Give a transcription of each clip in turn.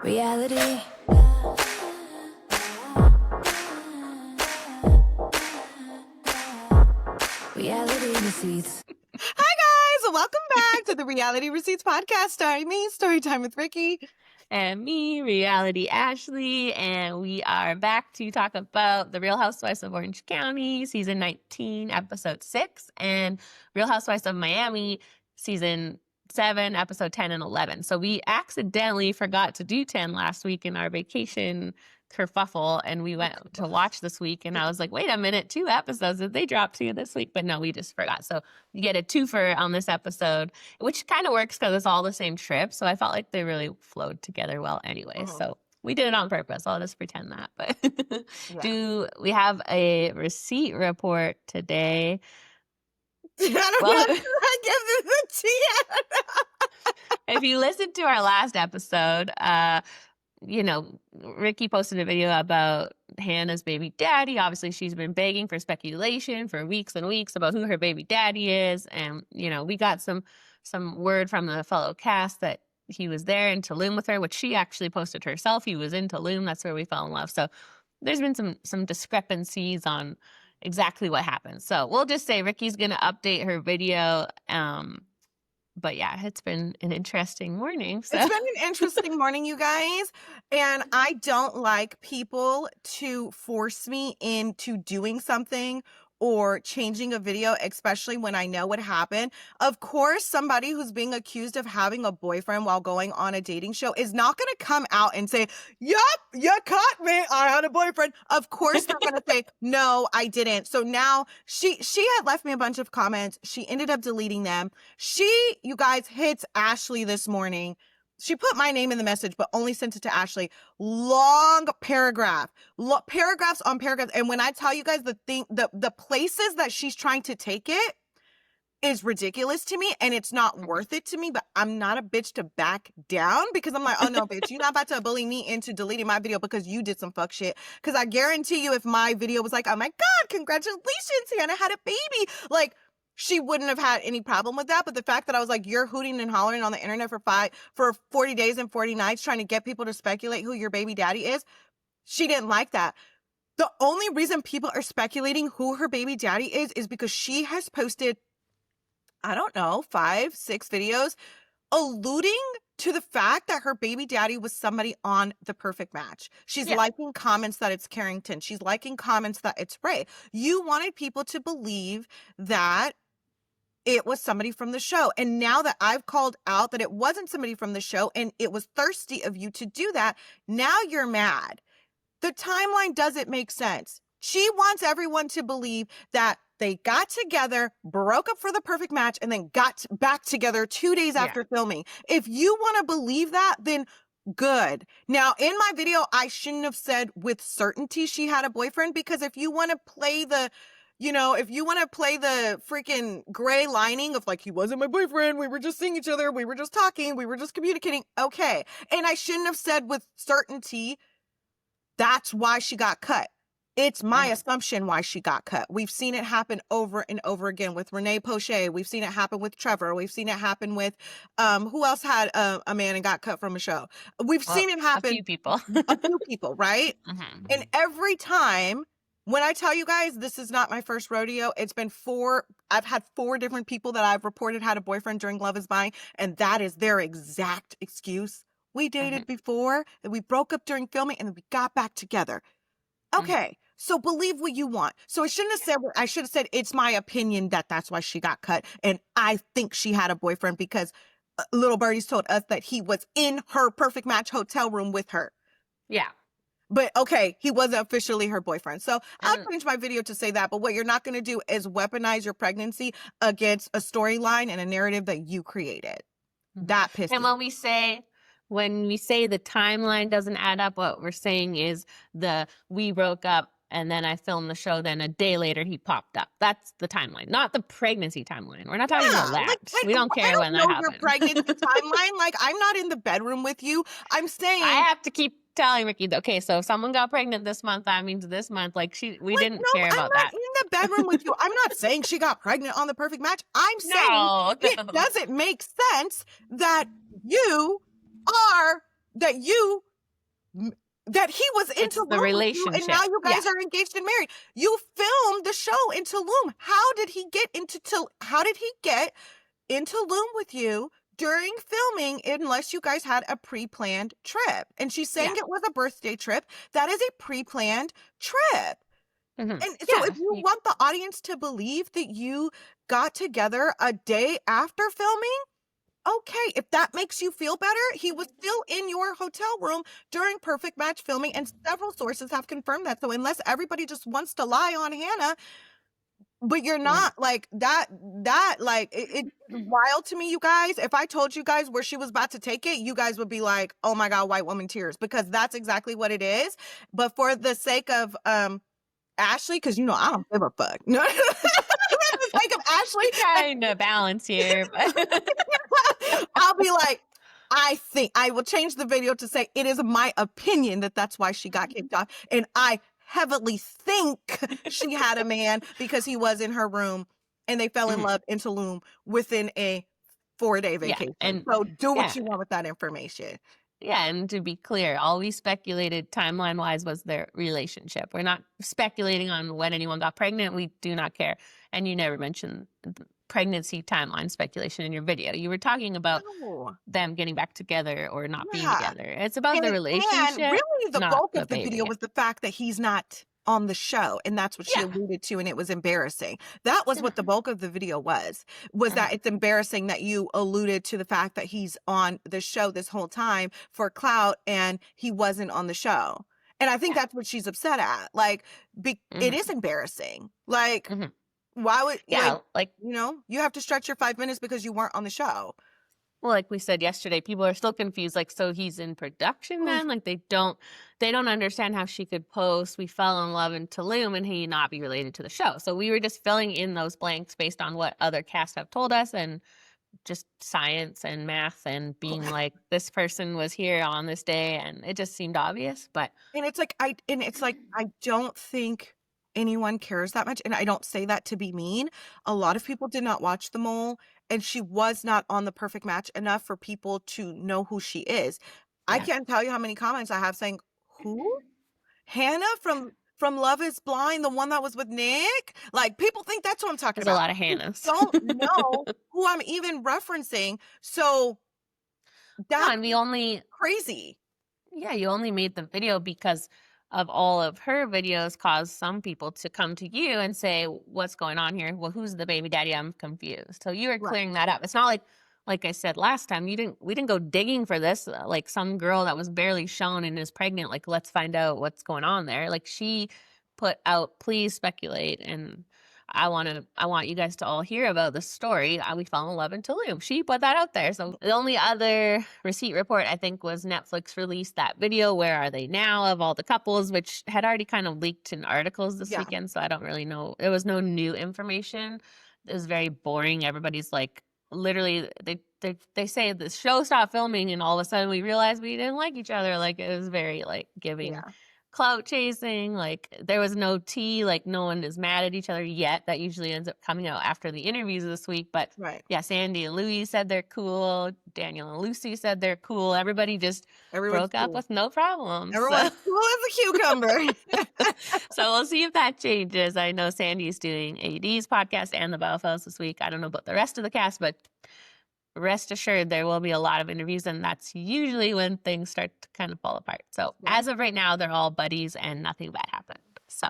Reality. Reality receipts. Hi guys, welcome back to the Reality Receipts podcast starring me, Storytime with Ricky. And me, Reality Ashley, and we are back to talk about The Real Housewives of Orange County, Season 19, Episode 6, and Real Housewives of Miami, Season 7, Episode 10 and 11. So we accidentally forgot to do 10 last week in our vacation kerfuffle, and we went to watch this week, and I was like, wait a minute, 2 episodes, did they drop 2 this week? But no, we just forgot. So you get a twofer on this episode, which kind of works because it's all the same trip. So I felt like they really flowed together well anyway. So we did it on purpose. I'll just pretend that. But do we have a receipt report today? I don't know. I give this the tea. If you listened to our last episode, you know, Ricky posted a video about Hannah's baby daddy. Obviously, she's been begging for speculation for weeks and weeks about who her baby daddy is. And, you know, we got some word from the fellow cast that he was there in Tulum with her, which she actually posted herself. He was in Tulum. That's where we fell in love. So there's been some discrepancies on exactly what happened. So we'll just say Ricky's going to update her video. But yeah, it's been an interesting morning. So. It's been an interesting morning, you guys. And I don't like people to force me into doing something or changing a video, especially when I know what happened. Of course, somebody who's being accused of having a boyfriend while going on a dating show is not going to come out and say, yup, you caught me, I had a boyfriend. Of course, they're going to say, no, I didn't. So now she had left me a bunch of comments. She ended up deleting them. You guys, hits Ashley this morning. She put my name in the message, but only sent it to Ashley. Long paragraph, paragraphs on paragraphs. And when I tell you guys the places that she's trying to take it is ridiculous to me, and it's not worth it to me, but I'm not a bitch to back down because I'm like, oh no, bitch, you're not about to bully me into deleting my video because you did some fuck shit. Because I guarantee you if my video was like, oh my God, congratulations, Hannah had a baby. Like, she wouldn't have had any problem with that. But the fact that I was like, you're hooting and hollering on the internet for 40 days and 40 nights trying to get people to speculate who your baby daddy is, she didn't like that. The only reason people are speculating who her baby daddy is because she has posted, I don't know, 5, 6 videos alluding to the fact that her baby daddy was somebody on The Perfect Match. She's liking comments that it's Carrington. She's liking comments that it's Ray. You wanted people to believe that it was somebody from the show. And now that I've called out that it wasn't somebody from the show and it was thirsty of you to do that, now you're mad. The timeline doesn't make sense. She wants everyone to believe that they got together, broke up for The Perfect Match, and then got back together 2 days after filming. If you want to believe that, then good. Now, in my video, I shouldn't have said with certainty she had a boyfriend, because if you want to play the freaking gray lining of like, he wasn't my boyfriend, we were just seeing each other, we were just talking, we were just communicating, okay. And I shouldn't have said with certainty that's why she got cut. It's my assumption why she got cut. We've seen it happen over and over again with Renee Poche. We've seen it happen with Trevor. We've seen it happen with, who else had a man and got cut from a show? We've seen it happen. A few people. A few people, right? And every time, when I tell you guys, this is not my first rodeo. It's been 4. I've had 4 different people that I've reported had a boyfriend during Love is Blind, and that is their exact excuse. We dated before, and we broke up during filming, and then we got back together. Okay, so believe what you want. So I should have said it's my opinion that that's why she got cut, and I think she had a boyfriend because Little Birdie's told us that he was in her Perfect Match hotel room with her. Yeah. But okay, he wasn't officially her boyfriend. So I'll change my video to say that. But what you're not going to do is weaponize your pregnancy against a storyline and a narrative that you created. That pisses me. And when we say the timeline doesn't add up, what we're saying is we broke up and then I filmed the show, then a day later he popped up. That's the timeline, not the pregnancy timeline. We're not talking about that. Like, we don't care when that happens. Your pregnancy timeline. Like, I'm not in the bedroom with you. I'm saying I have to keep telling Ricky, okay, so if someone got pregnant this month, that means this month. We didn't care about that. I'm not in the bedroom with you. I'm not saying she got pregnant on The Perfect Match. I'm saying it doesn't make sense that you that he was in It's the Tulum with you, and now relationship. you Yeah. guys are engaged and married. You filmed the show in Tulum. How did he get into Tulum with you during filming unless you guys had a pre-planned trip? And she's saying Yeah. it was a birthday trip. That is a pre-planned trip. Mhm. And so Yeah. if you want the audience to believe that you got together a day after filming, okay, if that makes you feel better, he was still in your hotel room during Perfect Match filming, and several sources have confirmed that. So unless everybody just wants to lie on Hannah, but you're not like it's wild to me, you guys. If I told you guys where she was about to take it, you guys would be like, oh my God, white woman tears, because that's exactly what it is. But for the sake of Ashley, because I don't give a fuck. No, for the sake of Ashley, Trying to balance here, but I'll be like, I think I will change the video to say it is my opinion that that's why she got kicked off, and I heavily think she had a man because he was in her room and they fell in love in Tulum within a 4-day vacation. and So do what yeah. you want with that information. Yeah, and to be clear, all we speculated timeline-wise was their relationship. We're not speculating on when anyone got pregnant. We do not care. And you never mentioned pregnancy timeline speculation in your video. You were talking about No. them getting back together or not being Yeah. together. It's about the And relationship, really the not bulk the of the baby. video was the fact that he's not on the show, and that's what she Yeah. alluded to, and it was embarrassing. That was what the bulk of the video was that it's embarrassing that you alluded to the fact that he's on the show this whole time for clout and he wasn't on the show. And I think that's what she's upset at. Like, it is embarrassing. Like, why would Yeah, like you have to stretch your 5 minutes because you weren't on the show. well, like we said yesterday, people are still confused. Like, so he's in production then? Like, they don't understand how she could post "We fell in love in Tulum" and he not be related to the show. So we were just filling in those blanks based on what other casts have told us, and just science and math and being like, this person was here on this day, and it just seemed obvious. But And it's like I don't think anyone cares that much, and I don't say that to be mean. A lot of people did not watch The Mole, and she was not on the Perfect Match enough for people to know who she is. I Yeah. can't tell you how many comments I have saying, "Who? Hannah from Love Is Blind, the one that was with Nick?" Like, people think that's what I'm talking there's a about. lot of Hannahs. Don't know who I'm even referencing. So No, that's and we only crazy. Yeah, you only made the video because of all of her videos caused some people to come to you and say, what's going on here? Well, who's the baby daddy? I'm confused. So you were Right. clearing that up. It's not like I said last time, we didn't go digging for this, like some girl that was barely shown and is pregnant. Like, let's find out what's going on there. Like, she put out, please speculate. And I want you guys to all hear about the story. We fell in love in Tulum. She put that out there. So the only other receipt report, I think, was Netflix released that video, Where Are They Now, of all the couples, which had already kind of leaked in articles this weekend. So I don't really know. There was no new information. It was very boring. Everybody's like, literally, they say the show stopped filming and all of a sudden we realized we didn't like each other. Like, it was very like giving clout chasing. Like, there was no tea. Like, no one is mad at each other yet. That usually ends up coming out after the interviews this week. But yeah, Sandy and Louis said they're cool. Daniel and Lucy said they're cool. Everybody just broke up with no problems. Everyone's cool as a cucumber. So we'll see if that changes. I know Sandy's doing AD's podcast and the Bellfellows this week. I don't know about the rest of the cast, but rest assured there will be a lot of interviews, and that's usually when things start to kind of fall apart. So as of right now, they're all buddies and nothing bad happened. So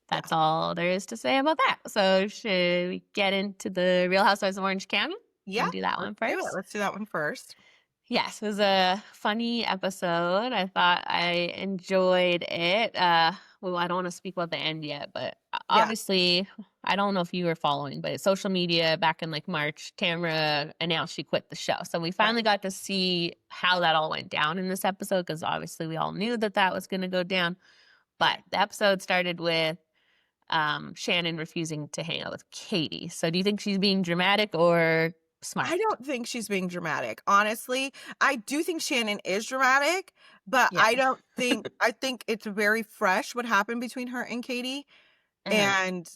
that's all there is to say about that. So should we get into the Real Housewives of Orange County? Yeah. Do that one first. Let's do that one first. Yes, it was a funny episode. I thought I enjoyed it. Well, I don't want to speak about the end yet, but obviously, I don't know if you were following, but social media back in like March, Tamra announced she quit the show. So we finally got to see how that all went down in this episode, because obviously we all knew that was going to go down. But the episode started with Shannon refusing to hang out with Katie. So do you think she's being dramatic or smart? I don't think she's being dramatic. Honestly, I do think Shannon is dramatic, but I don't think, I think it's very fresh what happened between her and Katie, and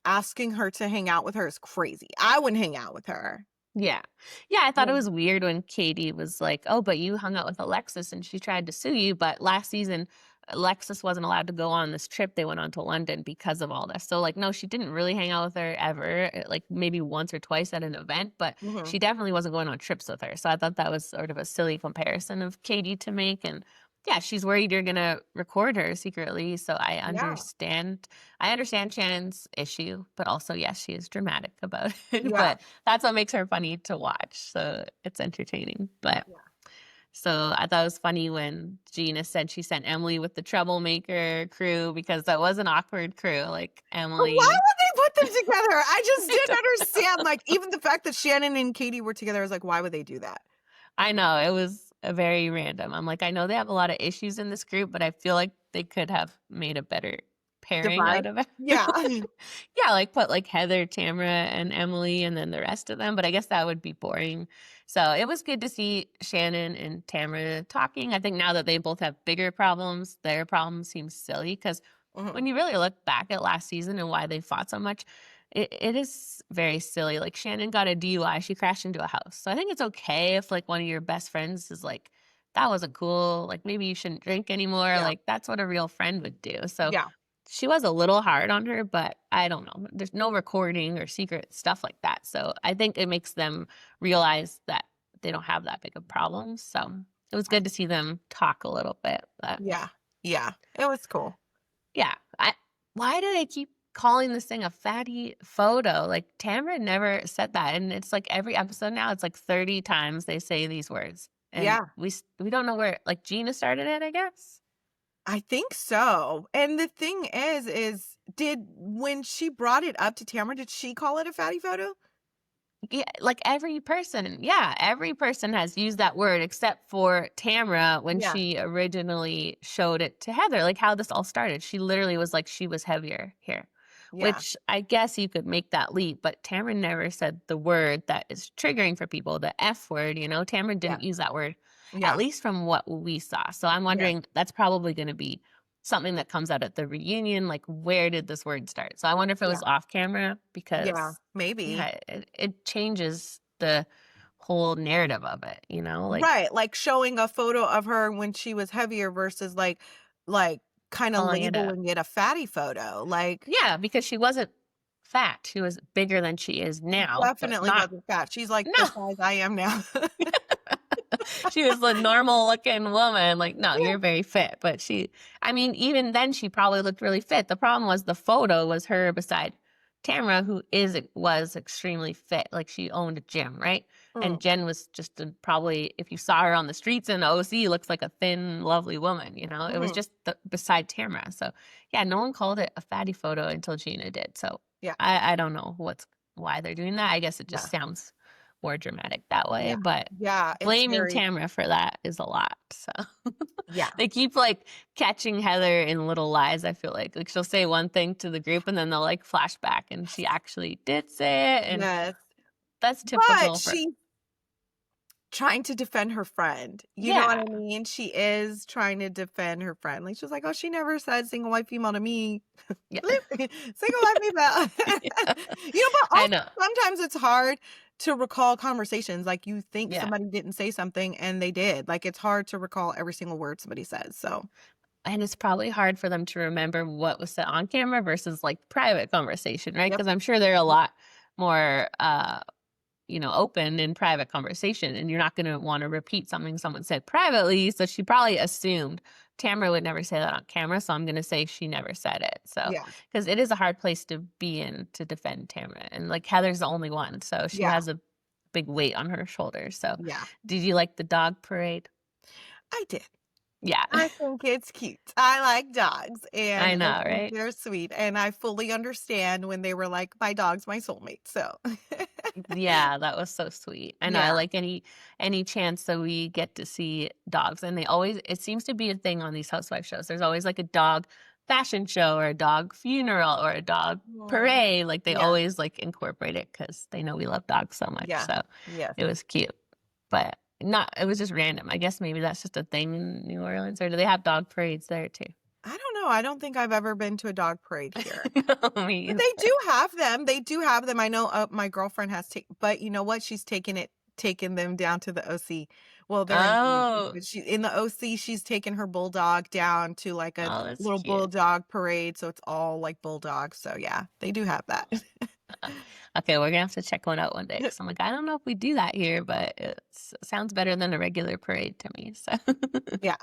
asking her to hang out with her is crazy. I wouldn't hang out with her. Yeah. Yeah, I thought Yeah. it was weird when Katie was like, "Oh, but you hung out with Alexis and she tried to sue you." But last season, Alexis wasn't allowed to go on this trip they went on to London because of all this. So, like, no, she didn't really hang out with her ever, like maybe once or twice at an event, but Mhm. she definitely wasn't going on trips with her. So I thought that was sort of a silly comparison of Katie to make. And yeah, she's worried you're gonna record her secretly. So Yeah. I understand Shannon's issue, but also, yes, she is dramatic about it. Yeah. But that's what makes her funny to watch. So it's entertaining. But Yeah. so I thought it was funny when Gina said she sent Emily with the troublemaker crew because that was an awkward crew. Like Why would Emily, they put them together? I just I didn't don't understand. know. Like, even the fact that Shannon and Katie were together, I was like, why would they do that? I know it was a very random. I'm like, I know they have a lot of issues in this group, but I feel like they could have made a better pairing Divide? out of it. Yeah. Yeah, like put like Heather, Tamara, and Emily, and then the rest of them. But I guess that would be boring. So it was good to see Shannon and Tamara talking. I think now that they both have bigger problems, their problems seem silly because Mhm. when you really look back at last season and why they fought so much, it is very silly. Like Shannon got a DUI, she crashed into a house. So I think it's okay if like one of your best friends is like, that wasn't cool. Like maybe you shouldn't drink anymore. Yeah. Like that's what a real friend would do. So Yeah. she was a little hard on her, but I don't know. There's no recording or secret stuff like that. So I think it makes them realize that they don't have that big of problems. So it was good to see them talk a little bit. But Yeah. Yeah. It was cool. yeah, why do they keep calling this thing a fatty photo? Like Tamara never said that, and it's like every episode now, it's like 30 times they say these words, and Yeah. we don't know where. Like Gina started it, I guess. I think so. And the thing is when she brought it up to Tamara, did she call it a fatty photo? Yeah, like every person has used that word except for Tamara when Yeah. she originally showed it to Heather, like how this all started. She literally was like, she was heavier here, Yeah. which I guess you could make that leap, but Tamara never said the word that is triggering for people, the F word, Tamara Yeah. didn't use that word, at Yeah. least from what we saw. So I'm Yeah. wondering, that's probably going to be something that comes out at the reunion. Like, where did this word start? So I wonder if it Yeah. was off camera Yeah. because Maybe. yeah, it changes the whole narrative of it, like Right. Like showing a photo of her when she was heavier versus like kind of calling it a labeling it a fatty photo. Like yeah, because she wasn't fat. She was bigger than she is now, but definitely not wasn't fat. She's like the no. size I am now. She was a normal looking woman. Like, no, Yeah. you're very fit. But I mean, even then she probably looked really fit. The problem was the photo was her beside Tamara, who was extremely fit. Like she owned a gym, right? Mm. And Jen was just probably, if you saw her on the streets in OC, looks like a thin, lovely woman. It was Mhm. just beside Tamara. So yeah, no one called it a fatty photo until Gina did. So Yeah. I don't know why they're doing that. I guess it just Yeah. sounds more dramatic that way. Yeah. But Yeah. It's blaming very Tamara for that is a lot. So yeah. they keep like catching Heather in little lies, I feel like. Like she'll say one thing to the group and then they'll like flash back and she actually did say it. And Yes. that's But typical for she's trying to defend her friend. You know what yeah. I mean? She is trying to defend her friend. Like she's like, "Oh, she never said single white female to me." Yeah. Single white female. But I also know. sometimes it's hard to recall conversations. Like you think Yeah. somebody didn't say something and they did. Like it's hard to recall every single word somebody says. So And it's probably hard for them to remember what was said on camera versus like private conversation, right? yep. Because I'm sure they're a lot more open in private conversation, and you're not going to want to repeat something someone said privately. So she probably assumed Tamara would never say that on camera. So I'm going to say she never said it. So, Yeah. because it is a hard place to be in to defend Tamara. And like Heather's the only one. So she Yeah. has a big weight on her shoulders. So Yeah. did you like the dog parade? I did. Yeah. I think it's cute. I like dogs, and I I know, think right? they're sweet, and I fully understand when they were like, "My dog's my soulmate." So, Yeah, that was so sweet. I know. I yeah. like any chance that we get to see dogs, and it seems to be a thing on these housewife shows. There's always like a dog fashion show or a dog funeral or a dog Mm. parade. Like they Yeah. always like incorporate it because they know we love dogs so much. Yeah. So Yes. it was cute, but it was just random. I guess maybe that's just a thing in New Orleans, or do they have dog parades there too? I don't know. know. I don't think I've ever been to a dog parade here. No, me But either. they do have them. They do have them. I know my girlfriend has but you know what? She's taken them down to the OC. Well, they're in Oh, but she in the OC, she's taken her bulldog down to like a oh, that's little cute. bulldog parade, so it's all like bulldogs. So yeah, they do have that. Okay, we're gonna have to check one out one day. So I'm like, I don't know if we do that here, but it sounds better than a regular parade to me. So, Yeah.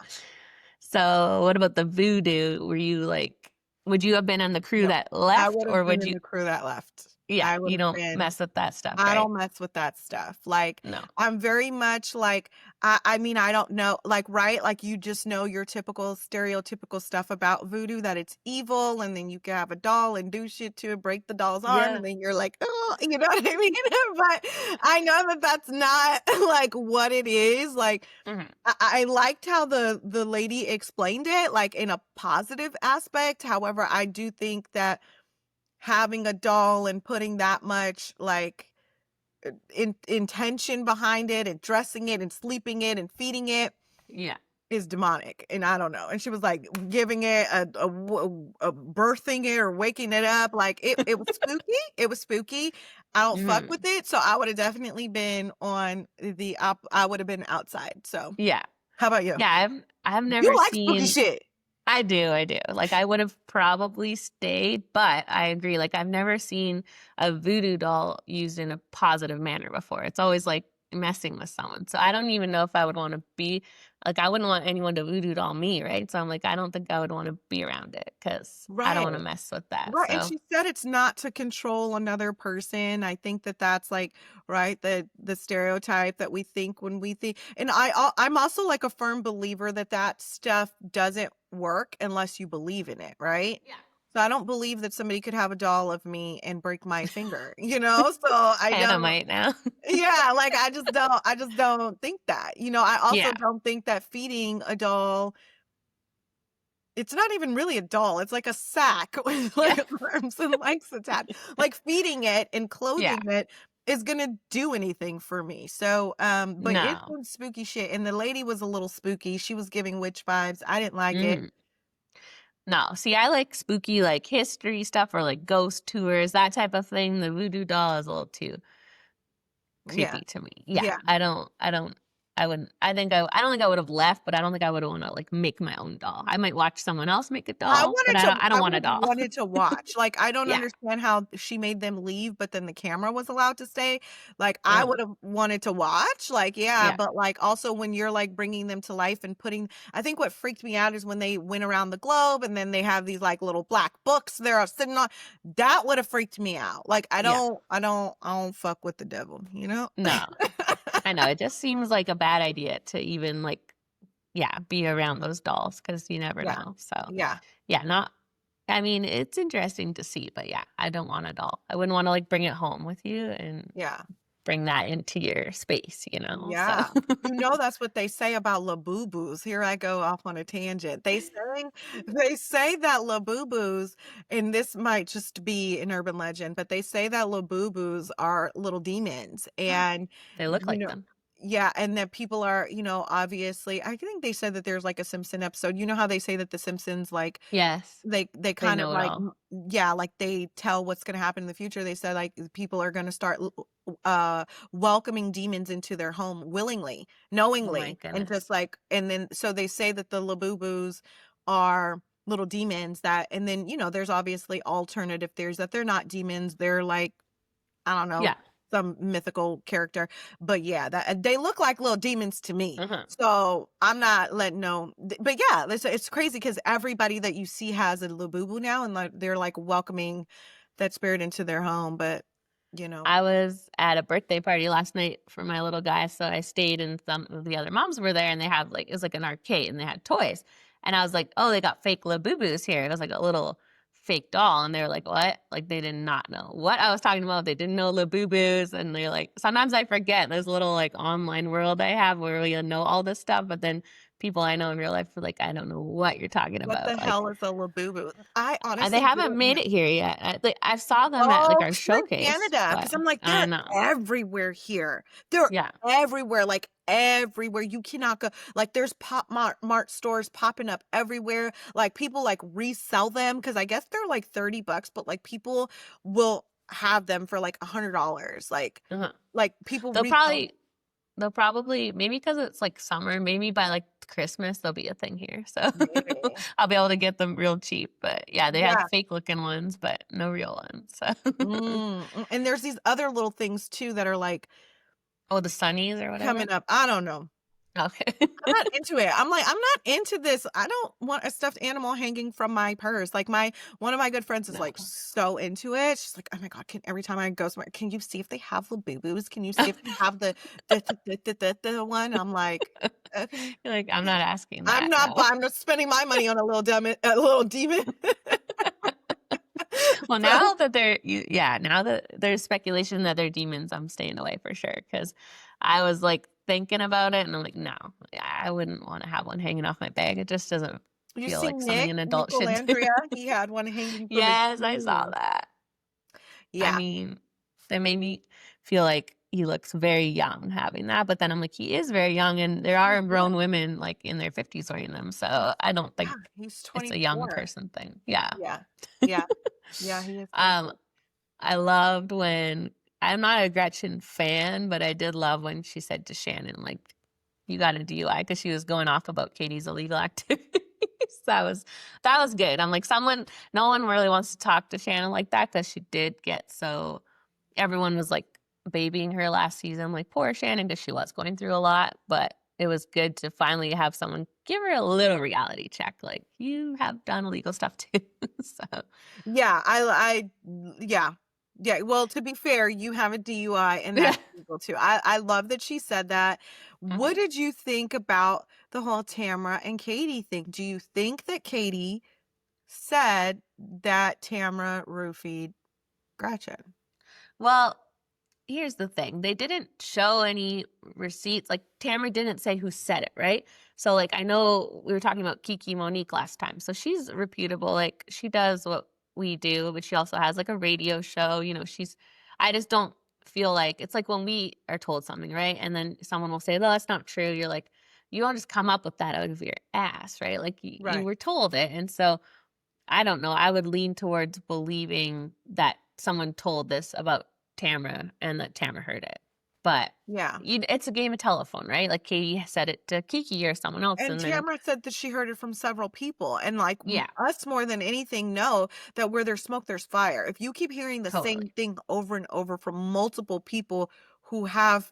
so what about the voodoo? Were you like, would you have been on the crew No. that I left, would or have been would in you? the crew that left. Yeah, I would you have don't been mess with that stuff, I right? don't mess with that stuff. Like, No. I'm very much like, I mean, I don't know, like, right? Like, you just know your typical, stereotypical stuff about voodoo, that it's evil, and then you can have a doll and do shit to it, break the doll's arm, Yeah. and then you're like, oh, you know what I mean? But I know that that's not like what it is. Like, Mhm. I liked how the lady explained it, like in a positive aspect. However, I do think that having a doll and putting that much like intention behind it and dressing it and sleeping it and feeding it Yeah. is demonic, and I don't know. And she was like giving it a birthing it or waking it up, like it was spooky. It was spooky. I don't fuck with Mhm. it, so I would have definitely been on the I would have been outside. So Yeah. how about you? Yeah. I've You never like spooky seen. shit? I do, I do. Like, I would have probably stayed, but I agree. Like, I've never seen a voodoo doll used in a positive manner before. It's always like messing with someone. So I don't even know if I would want to be like, I wouldn't want anyone to voodoo doll me, right? So I'm like, I don't think I would want to be around it because I don't want to Right. mess with that. Right, and So she said it's not to control another person. I think that that's like, right, the stereotype that we think when we think, and I'm also like a firm believer that that stuff doesn't work unless you believe in it, right? yeah. So I don't believe that somebody could have a doll of me and break my finger, you know? So I Hannah don't, might now. yeah, like I just don't think that. You know, I also Yeah. don't think that feeding a doll, it's not even really a doll, it's like a sack with, Yeah. like, arms and legs attached. Like, feeding it and Yeah. clothing it is gonna do anything for me. So, but it's No. some spooky shit, and the lady was a little spooky. She was giving witch vibes. I didn't like it. Mm. No. See, I like spooky, like history stuff or like ghost tours, that type of thing. The voodoo doll is a little too Yeah, creepy to me. Yeah, yeah. I wouldn't, I don't think I would have left, but I don't think I would want to like make my own doll. I might watch someone else make a doll, but I don't I want would a have doll. wanted to watch. Like, I don't Yeah. understand how she made them leave, but then the camera was allowed to stay. Like, I Mm, would have wanted to watch. Like, yeah, yeah. but like also when you're like bringing them to life and putting, I think what freaked me out is when they went around the globe and then they have these like little black books they're sitting on. That would have freaked me out. Like, Yeah. I don't fuck with the devil, you know? No. I know. It just seems like a bad idea to even like, yeah, be around those dolls because you never Yeah. know. So Yeah. yeah, not I mean, it's interesting to see, but yeah, I don't want a doll. I wouldn't want to like bring it home with you and Yeah. bring that into your space, So Yeah. You know, that's what they say about Labubus. Here I go off on a tangent. They say that Labubus, and this might just be an urban legend, but they say that Labubus are little demons. And they look you like know, them. yeah, and that people are, obviously, I think they said that there's like a Simpson episode. You know how they say that the Simpsons like Yes. they They kind of know it like all. yeah, like they tell what's going to happen in the future. They said like people are going to start welcoming demons into their home willingly, Oh my knowingly, and just goodness. like, and then so they say that the Labubus are little demons that, and then there's obviously alternative theories that they're not demons, they're like, I don't know, Yeah. some mythical character. But yeah, that they look like little demons to me. Uh-huh. So I'm not letting no. But yeah, it's crazy because everybody that you see has a Labubu now, and like they're like welcoming that spirit into their home. But I was at a birthday party last night for my little guy, so I stayed and some of the other moms were there and they had like it was like an arcade and they had toys. And I was like, "Oh, they got fake Labubus here." It was like a little fake doll and they were like, "What?" Like they did not know what I was talking about. They didn't know Labubus and they're like sometimes I forget this little like online world I have where we know all this stuff, but then people I know in real life are like, "I don't know what you're talking what the about." Like hell is a Labubu? I they honestly haven't don't know. made it here yet. I saw them at like Oh, our 'cause you're in showcase, Canada, but because I'm like, I they're know. everywhere here. They're Yeah. everywhere. Like everywhere. You cannot go, like, there's Mart stores popping up everywhere. Like, people like resell them because I guess they're like $30, but like people will have them for like $100. Uh-huh. Like people They'll resell. probably they'll probably maybe because it's like summer, maybe by like Christmas there'll be a thing here. So Maybe. I'll be able to get them real cheap. But yeah, they have Yeah. fake looking ones, but no real ones. So And there's these other little things too that are like oh, the sunnies or whatever. coming up. I don't know. Okay. I'm not into it. I'm like, I'm not into this. I don't want a stuffed animal hanging from my purse. Like one of my good friends is No. like so into it. She's like, oh my God, every time I go somewhere, can you see if they have little boo-boos? Can you see if they have the one? I'm like, okay. You're like, I'm not asking I'm that. not No. I'm not spending my money on a little demon. Well, So, now that now that there's speculation that they're demons, I'm staying away for sure. Because I was like thinking about it, and I'm like, no, I wouldn't want to have one hanging off my bag. It just doesn't you feel see like something an adult should do. Nicolandria? He had one hanging from his Yes, I saw ceiling. that. I Yeah. mean, that made me feel like he looks very young having that, but then I'm like, he is very young, and there are grown women like in their 50s wearing them, so I don't think Yeah, he's it's a young 24. person thing. Yeah. Yeah. Yeah. Yeah, he is Um, 24. I loved when I'm not a Gretchen fan, but I did love when she said to Shannon, like, you got a DUI because she was going off about Katie's illegal activities. That was good. I'm like, no one really wants to talk to Shannon like that because she did get so everyone was like babying her last season, like poor Shannon because she was going through a lot, but it was good to finally have someone give her a little reality check. Like, you have done illegal stuff too. So Yeah, yeah. Yeah, well, to be fair, you have a DUI and yeah. that's legal too. I love that she said that. What Mhm. did you think about the whole Tamara and Katie thing? Do you think that Katie said that Tamara roofied Gretchen? Well, here's the thing. They didn't show any receipts. Like Tamara didn't say who said it, right? So like I know we were talking about Kiki Monique last time. So she's reputable. Like she does what we do, but she also has like a radio show. I just don't feel like it's like when we are told something, right? And then someone will say, no, that's not true. You're like, you don't just come up with that out of your ass, right? Like you Right. were told it. And so I don't know. I would lean towards believing that someone told this about Tamara and that Tamara heard it. But Yeah. it's a game of telephone, right? Like Katie said it to Kiki or someone else. And And then, Tamara said that she heard it from several people. And like yeah, us more than anything know that where there's smoke, there's fire. If you keep hearing the same totally. thing over and over from multiple people who have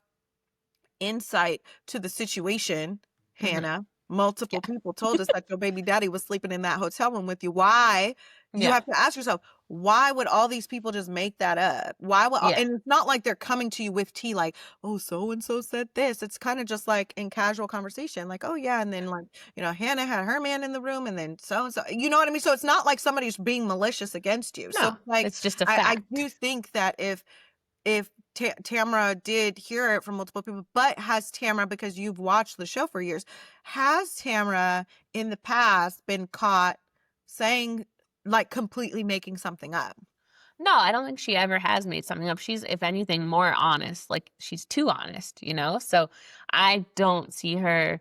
insight to the situation, Hmm. Hannah, multiple Yeah. people told us that your baby daddy was sleeping in that hotel room with you. Why? You Yeah. have to ask yourself, why would all these people just make that up? Why would, Yeah. and it's not like they're coming to you with tea like, oh, so and so said this. It's kind of just like in casual conversation, like, oh yeah, and then like, Hannah had her man in the room, and then so and so, you know what I mean? So it's not like somebody's being malicious against you. So No, like, it's just a I fact. do think that if Tamara did hear it from multiple people, but has Tamara, because you've watched the show for years, has Tamara in the past been caught saying, like, completely making something up? No, I don't think she ever has made something up. She's, if anything, more honest. Like she's too honest. So I don't see her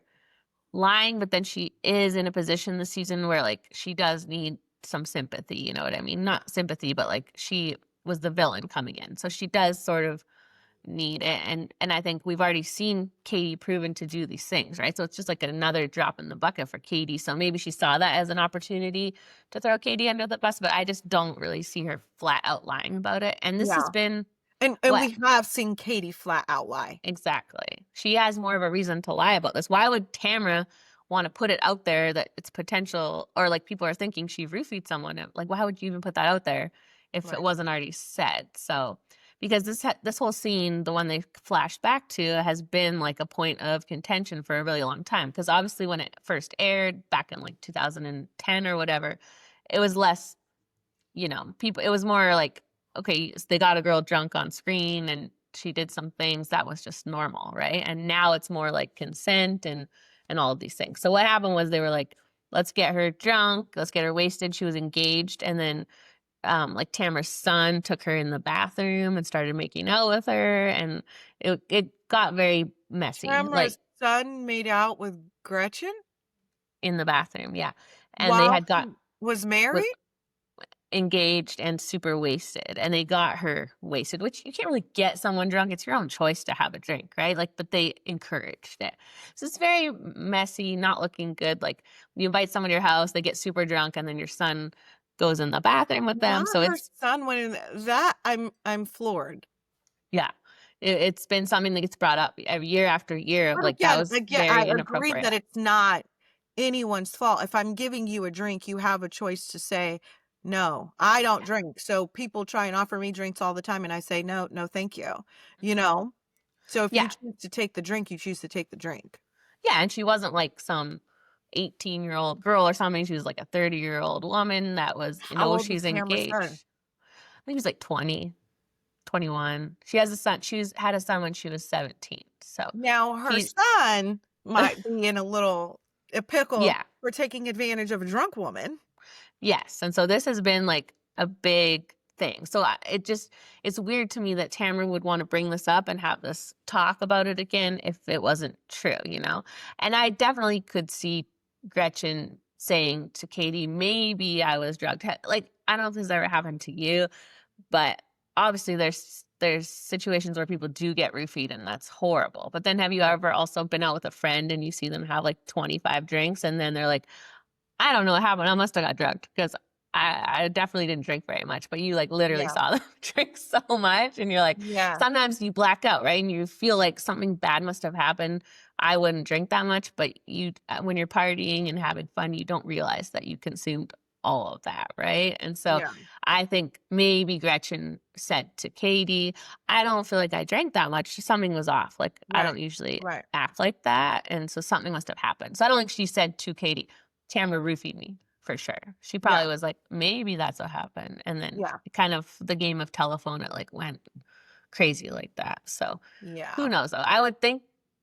lying, but then she is in a position this season where like she does need some sympathy, you know what I mean? Not sympathy, but like she was the villain coming in. So she does sort of need it. And I think we've already seen Katie proven to do these things, right? So it's just like another drop in the bucket for Katie. So maybe she saw that as an opportunity to throw Katie under the bus, but I just don't really see her flat out lying about it. And this Yeah. has been And what? we have seen Katie flat out lie. Exactly. She has more of a reason to lie about this. Why would Tamara want to put it out there that it's potential, or like people are thinking she roofied someone? Like, why would you even put that out there if Right. it wasn't already said? So, because this whole scene, the one they flashed back to, has been like a point of contention for a really long time. Because obviously, when it first aired back in like 2010 or whatever, it was less, people. It was more like, okay, they got a girl drunk on screen and she did some things that was just normal, right? And now it's more like consent and all of these things. So what happened was they were like, let's get her drunk, let's get her wasted. She was engaged, and then like Tamara's son took her in the bathroom and started making out with her, and it got very messy, like Tamara's son made out with Gretchen in the bathroom, yeah. And they while had got she was married? engaged and super wasted, and they got her wasted, which you can't really get someone drunk. It's your own choice to have a drink, right? Like, but they encouraged it. So it's very messy, not looking good. Like, you invite someone to your house, they get super drunk, and then your son goes in the bathroom with them. Not So her it's, son went in that I'm floored. yeah, it's been something that gets brought up year after year of But like, that again, was I very agree inappropriate. that it's not anyone's fault. If I'm giving you a drink, you have a choice to say, "No, I don't drink." So people try and offer me drinks all the time, and I say, "No, no, thank you." You know? So if you Yeah. choose to take the drink, you choose to take the drink. Yeah, and she wasn't like some 18-year-old girl or something. She was like a 30-year-old woman that was, How old was she's Tamara's son? engaged. I think he was like 20, 21. She has a son. Had a son when she was 17. So Now her she, son might be in a pickle yeah, for taking advantage of a drunk woman. yes. And so this has been like a big thing. So it's weird to me that Tamara would want to bring this up and have this talk about it again if it wasn't true, you know? And I definitely could see Gretchen saying to Katie, maybe I was drugged. Like, I don't know if this ever happened to you, but obviously there's situations where people do get roofied and that's horrible. But then have you ever also been out with a friend and you see them have like 25 drinks and then they're like, I don't know what happened. I must have got drugged because I definitely didn't drink very much, but you like literally Yeah. saw them drink so much and you're like, Yeah. sometimes you black out, right? And you feel like something bad must have happened. I wouldn't drink that much, but when you're partying and having fun, you don't realize that you consumed all of that, right? And so Yeah. I think maybe Gretchen said to Katie, I don't feel like I drank that much. Something was off. Like, I Right. don't usually Right. act like that. And so something must have happened. So I don't think she said to Katie, Tamara roofied me for sure. She Yeah. probably was like, maybe that's what happened. And then Yeah. kind of the game of telephone, it like went crazy like that. So who Yeah. knows though? I would think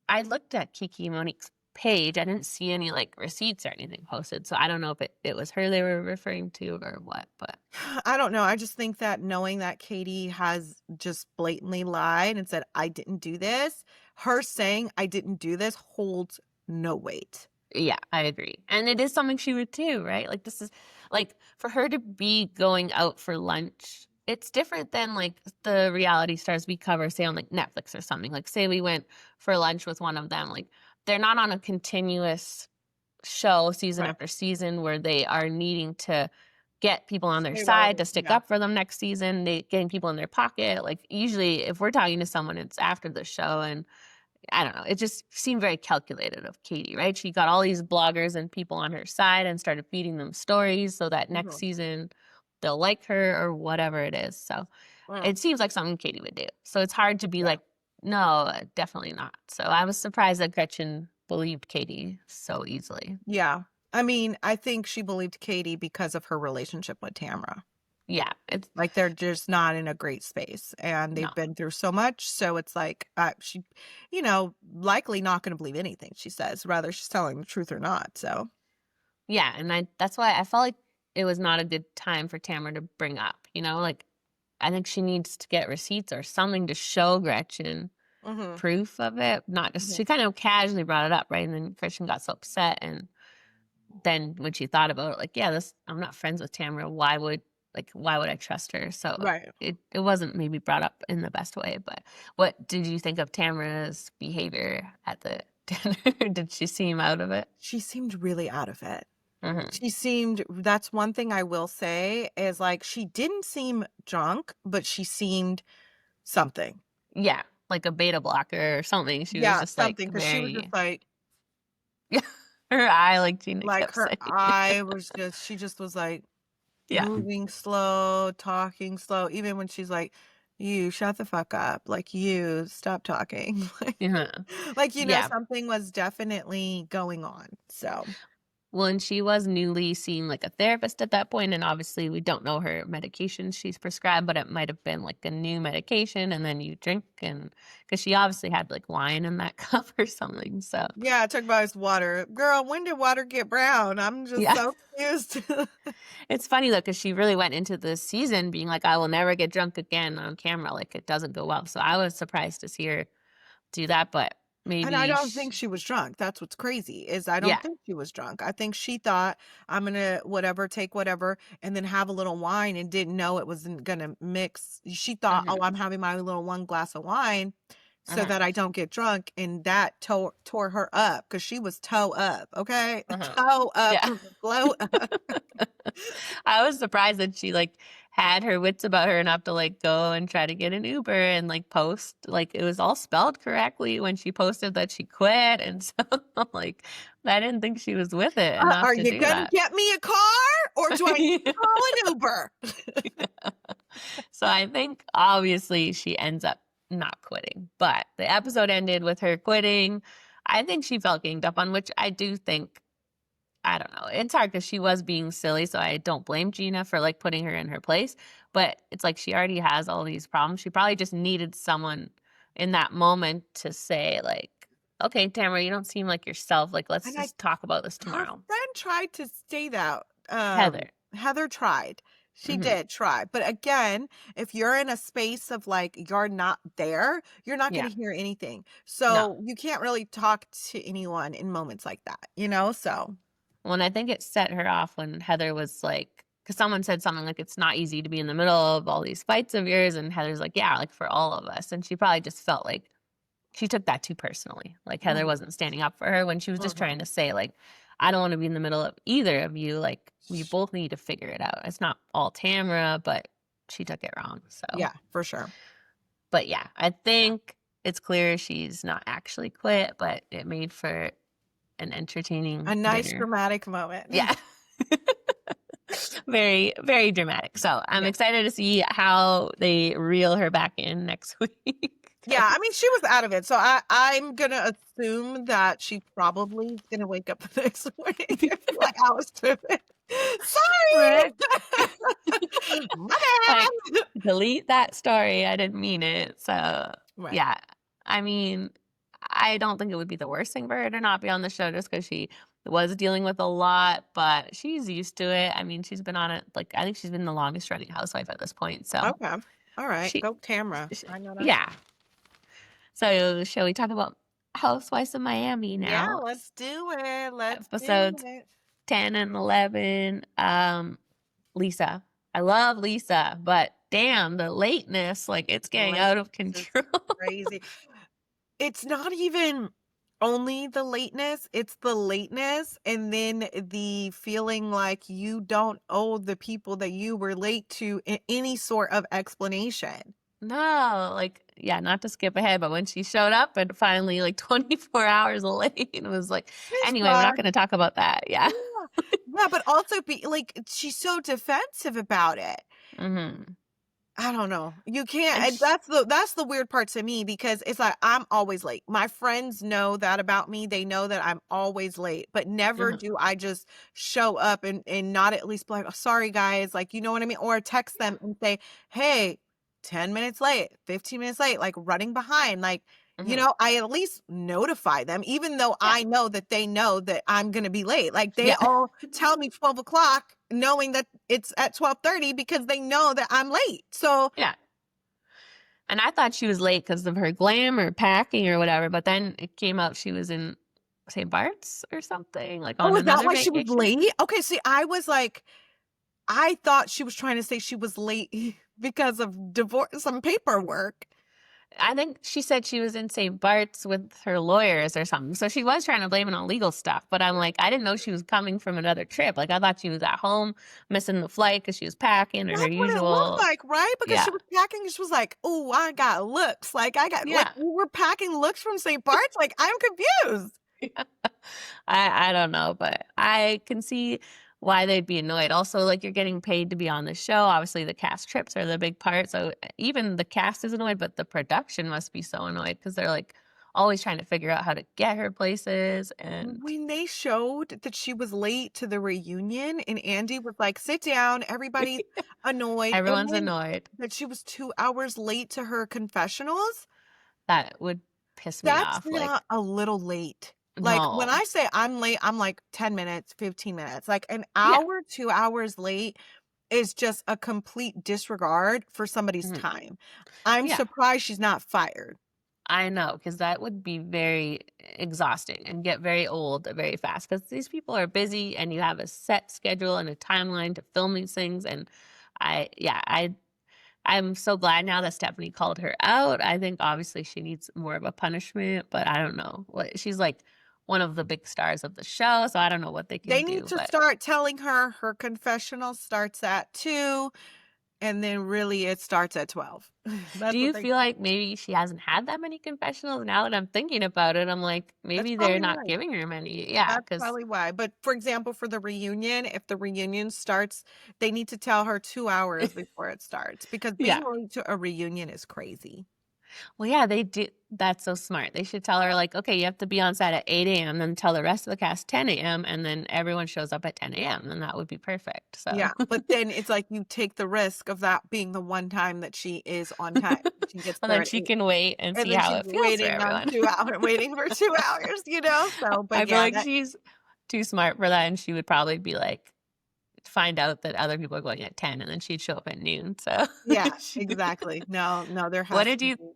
I looked at Kiki Monique's page. I didn't see any like receipts or anything posted. So I don't know if it was her they were referring to or what, but I don't know. I just think that knowing that Katie has just blatantly lied and said, I didn't do this, her saying I didn't do this holds no weight. yeah, I agree. And it is something she would do, right? Like, this is like for her to be going out for lunch. It's different than like the reality stars we cover, say on like Netflix or something. Like, say we went for lunch with one of them. Like, they're not on a continuous show season Right. after season where they are needing to get people on their Stay side to relevant. stick Yeah. up for them next season. They getting people in their pocket. Like, usually if we're talking to someone, it's after the show and I don't know. It just seemed very calculated of Katie, right? She got all these bloggers and people on her side and started feeding them stories so that next Mhm. season they'll like her or whatever it is. So Mm. it seems like something Katie would do. So it's hard to be Yeah. like, no, definitely not. So I was surprised that Gretchen believed Katie so easily. Yeah. I mean, I think she believed Katie because of her relationship with Tamara. Yeah, it's Like they're just not in a great space and no. they've been through so much. So it's like she, likely not going to believe anything she says, whether she's telling the truth or not. So, Yeah, and that's why I felt like it was not a good time for Tamara to bring up, like I think she needs to get receipts or something to show Gretchen hmm proof of it. Not just she kind of casually brought it up, right? And then Christian got so upset, and then when she thought about it, like, yeah, this I'm not friends with Tamara. Why would I trust her? So right. it wasn't maybe brought up in the best way. But what did you think of Tamara's behavior at the dinner? Did she seem out of it? She seemed really out of it. Hmm. That's one thing I will say is like, she didn't seem drunk, but she seemed something. Yeah, like a beta blocker or something. She was Yeah, just like something. Cause she was just very like her eye, like Gina kept her saying. eye was she just was like, Yeah. moving slow, talking slow, even when she's like, "You shut the fuck up. Like, you stop talking." Yeah. Like, Yeah. something was definitely going on. So, Well, and she was newly seeing like a therapist at that point, and obviously we don't know her medication she's prescribed, but it might have been like a new medication, and then you drink, and because she obviously had like wine in that cup or something. So Yeah, I talk about his water. Girl, when did water get brown? I'm just yeah, so confused. it's funny though because she really went into this season being like, "I will never get drunk again on camera." Like it doesn't go well. So I was surprised to see her do that, but And I maybe, don't think she was drunk. That's what's crazy is I don't yeah, think she was drunk. I think she thought I'm gonna whatever, take whatever, and then have a little wine and didn't know it wasn't gonna mix. She thought, oh, hmm I'm having my little one glass of wine so uh-huh, that I don't get drunk, and that tore her up because she was toe up, okay? uh-huh, Toe up yeah. from the glow up. I was surprised that she like had her wits about her enough to like go and try to get an Uber and like post like it was all spelled correctly when she posted that she quit. And so I'm like, I didn't think she was with it enough Are to you do gonna that. get me a car or do I need to call an Uber? So I think obviously she ends up not quitting, but the episode ended with her quitting. I think she felt ganged up on, which I do think I don't know. It's hard because she was being silly, so I don't blame Gina for like putting her in her place. But it's like she already has all these problems. She probably just needed someone in that moment to say, like, okay, Tamara, you don't seem like yourself. Like, let's And I just talk about this Her tomorrow. friend tried to say that. Heather. Heather tried. She Hmm. did try. But again, if you're in a space of like you're not there, you're not going Yeah. to hear anything. No. So you can't really talk to anyone in moments like that, you know? So, Well, and I think it set her off when Heather was like, because someone said something like, it's not easy to be in the middle of all these fights of yours. And Heather's like, yeah, like for all of us. And she probably just felt like, she took that too personally. Like Heather mhm, wasn't standing up for her when she was just mhm. trying to say, like, I don't want to be in the middle of either of you. Like, we both need to figure it out. It's not all Tamara, but she took it wrong. So, Yeah, for sure. but yeah, I think it's clear she's not actually quit, but it made for an entertaining A nice dinner. dramatic moment. Yeah. Very, very dramatic. So I'm Yeah. excited to see how they reel her back in next week. Yeah, I mean, she was out of it, so I'm gonna assume that she probably is gonna wake up the next morning and be like, "I was tripping. Right. Sorry, my Like, bad." delete that story. I didn't mean it. So, Right. yeah. I mean, I don't think it would be the worst thing for her to not be on the show just because she was dealing with a lot, but she's used to it. I mean, she's been on it, like, I think she's been the longest running housewife at this point. So, Okay. All right. she, Go Tamra. sh I know that. yeah. So, shall we talk about Housewives of Miami Yeah, now? let's do it. Let's do Episodes it. 10 and 11. Lisa. I love Lisa, but damn, the lateness, like, it's getting out of This is control. crazy. It's not even only the lateness, it's the lateness and then the feeling like you don't owe the people that you were late to any sort of explanation. No, like, yeah, not to skip ahead, but when she showed up and finally, like, 24 hours late, it was like, It's anyway, we're not fine. going to talk about that. Yeah. Yeah. Yeah, but also be like she's so defensive about it. Hmm. I don't know. You can't. And And that's the weird part to me because it's like I'm always late. My friends know that about me. They know that I'm always late, but never uh do I just show up and not at least be like, oh, sorry guys, like you know what I mean, or text yeah. them and say, hey, 10 minutes late, 15 minutes late, like running behind, like. You Hmm. know, I at least notify them, even though Yeah. I know that they know that I'm gonna be late. Like they Yeah. all tell me 12 o'clock, knowing that it's at 12:30 because they know that I'm late. So Yeah. And I thought she was late because of her glam or packing or whatever, but then it came out she was in St. Bart's or something, like oh, on is that another why she was vacation. late? Okay, see, I was like, I thought she was trying to say she was late because of divorce, some paperwork. I think she said she was in St. Bart's with her lawyers or something. So she was trying to blame it on legal stuff. But I'm like, I didn't know she was coming from another trip. Like, I thought she was at home missing the flight because she was packing or her That's what it looked usual. like, right? Because Yeah. she was packing and she was like, oh, I got looks. Like, I got, like, Yeah. we were packing looks from St. Bart's. Like, I'm confused. I don't know, but I can see why they'd be annoyed. Also, like you're getting paid to be on the show. Obviously, the cast trips are the big part. So even the cast is annoyed, but the production must be so annoyed because they're like, always trying to figure out how to get her places. And When they showed that she was late to the reunion and Andy was like, "Sit down, everybody's annoyed," and everyone's then annoyed. that she was 2 hours late to her confessionals, That would piss me that's off. Like, not a little late. Like, when no. I say I'm late, I'm like 10 minutes, 15 minutes. Like, an Yeah. hour, 2 hours late is just a complete disregard for somebody's Mhm. time. I'm Yeah. surprised she's not fired. I know, because that would be very exhausting and get very old very fast. Because these people are busy, and you have a set schedule and a timeline to film these things. And I'm so glad now that Stephanie called her out. I think obviously she needs more of a punishment, but I don't know what she's like one of the big stars of the show, so I don't know what they can They need do. to But start telling her her confessional starts at 2, and then really it starts at 12. do That's what you they feel like maybe she hasn't had that many confessionals? Now that I'm thinking about it, I'm like, That's maybe they're probably not why. giving her many. Yeah, That's because probably why. But for example, for the reunion, if the reunion starts, they need to tell her 2 hours before it starts because yeah. being late to a reunion is crazy. Well, yeah, they do. That's so smart. They should tell her, like, okay, you have to be on set at 8 a.m., then tell the rest of the cast 10 a.m., and then everyone shows up at 10 a.m., and that would be perfect. So, Yeah, but then it's like you take the risk of that being the one time that she is on time. She gets and there then at she 8, can wait and and see then how she's it feels for waiting on everyone. 2 hours, waiting for 2 hours, you know? So, I but feel yeah, like that she's too smart for that, and she would probably be like, find out that other people are going at 10, and then she'd show up at noon. So, yeah, she, exactly. No, no, there what has did to you be.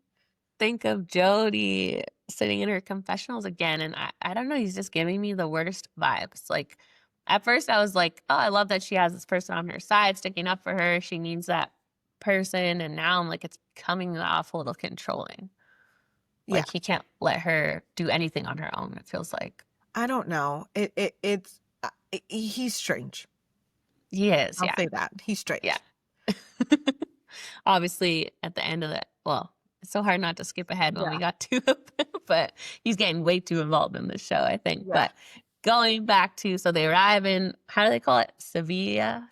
think of Jody sitting in her confessionals again? And I don't know, he's just giving me the worst vibes. Like, at first I was like, oh, I love that she has this person on her side sticking up for her. She needs that person. And now I'm like, it's coming off a little controlling. Yeah, Like, he can't let her do anything on her own, it feels like. I don't know. It's he's strange. He is, I'll yeah. say that. He's Yeah. strange. Obviously, at the end of that, well, it's so hard not to skip ahead when we Yeah, got to it, but he's getting way too involved in the show, I think. yeah. But going back to, so they arrive in, how do they call it? Sevilla.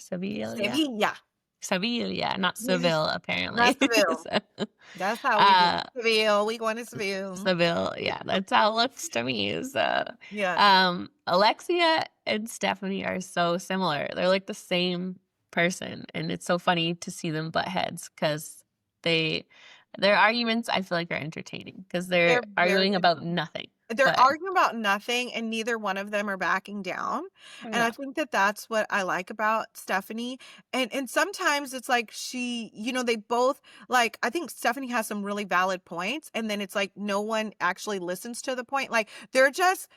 Sevilla, not Seville, apparently. That's Seville. So, That's how we do uh, it. Seville. We going to Seville. Seville, yeah, that's how it looks to me. So, Yeah. Alexia and Stephanie are so similar. They're like the same person, and it's so funny to see them butt heads because they their arguments I feel like are entertaining because they're They're very arguing about nothing. They're But arguing about nothing, and neither one of them are backing down, and I yeah, think that that's what I like about Stephanie, and sometimes it's like she they both like, I think Stephanie has some really valid points, and then it's like no one actually listens to the point, like, they're just